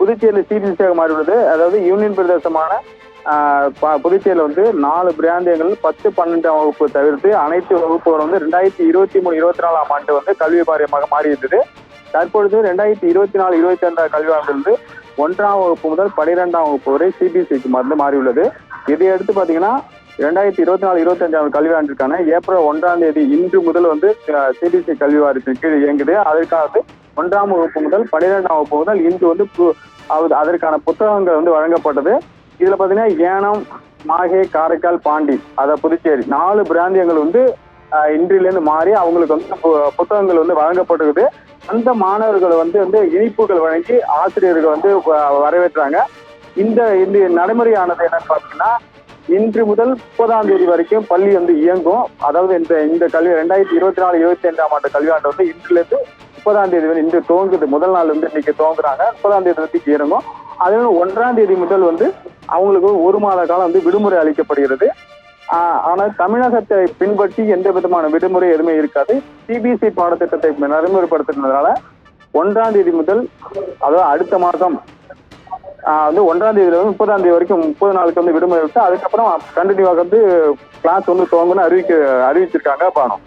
புதுச்சேரியில் சிபிஎஸ்சியாக மாறியுள்ளது. அதாவது யூனியன் பிரதேசமான புதுச்சேரியில் வந்து 4 பிராந்தியங்கள் 10, 12ஆம் வகுப்பு தவிர்த்து அனைத்து வகுப்புகளும் வந்து 2023, 24ஆம் ஆண்டு வந்து கல்வி வாரியமாக மாறியிருந்தது. தற்பொழுது 2024, 25 கல்வி ஆண்டிலிருந்து 1ஆம் வகுப்பு முதல் 12ஆம் வகுப்பு வரை சிபிஎஸ்சிக்கு மாறியுள்ளது. இதையடுத்து பாத்தீங்கன்னா 2024, 25ஆம் கல்வியாண்டிற்கான ஏப்ரல் 1ஆம் தேதி இன்று முதல் வந்து சிபிஎஸ்சி கல்வி வாரியத்தின் கீழ் இயங்குது. அதற்காக 1ஆம் வகுப்பு முதல் 12ஆம் வகுப்பு முதல் இன்று வந்து அதற்கான புத்தகங்கள் வந்து வழங்கப்பட்டது. இதுல பாத்தீங்கன்னா ஏனம், மாஹே, காரைக்கால், பாண்டி, புதுச்சேரி 4 பிராந்தியங்கள் வந்து இன்றிலிருந்து மாறி அவங்களுக்கு வந்து புத்தகங்கள் வந்து வழங்கப்பட்டிருக்குது. அந்த மாணவர்கள் வந்து இனிப்புகள் வழங்கி ஆசிரியர்கள் வந்து வரவேற்றாங்க. இந்த நடைமுறையானது என்னன்னு பாத்தீங்கன்னா இன்று முதல் 30ஆம் தேதி வரைக்கும் பள்ளி வந்து இயங்கும். அதாவது இந்த கல்வி 2024, 25ஆம் ஆண்டு கல்வியாண்டு வந்து இன்றிலிருந்து 30ஆம் தேதி வந்து இன்று துவங்குது. முதல் நாள் வந்து இன்னைக்கு துவங்குறாங்க. 30ஆம் தேதி வந்து இறங்கும். அதனால 1ஆம் தேதி முதல் வந்து அவங்களுக்கு 1 மாத காலம் வந்து விடுமுறை அளிக்கப்படுகிறது. ஆனால் தமிழகத்தை பின்பற்றி எந்த விதமான விடுமுறை எதுவுமே இருக்காது. சிபிஎஸ்சி பாடத்திட்டத்தை நடைமுறைப்படுத்துறதுனால 1ஆம் தேதி முதல், அதாவது அடுத்த மாதம் வந்து 1ஆம் தேதியில வந்து 30ஆம் தேதி வரைக்கும் 30 நாளுக்கு வந்து விடுமுறை விட்டு அதுக்கப்புறம் கண்டினியூவாக வந்து கிளாஸ் வந்து துவங்கணும்னு அறிவிச்சிருக்காங்க. பானம்.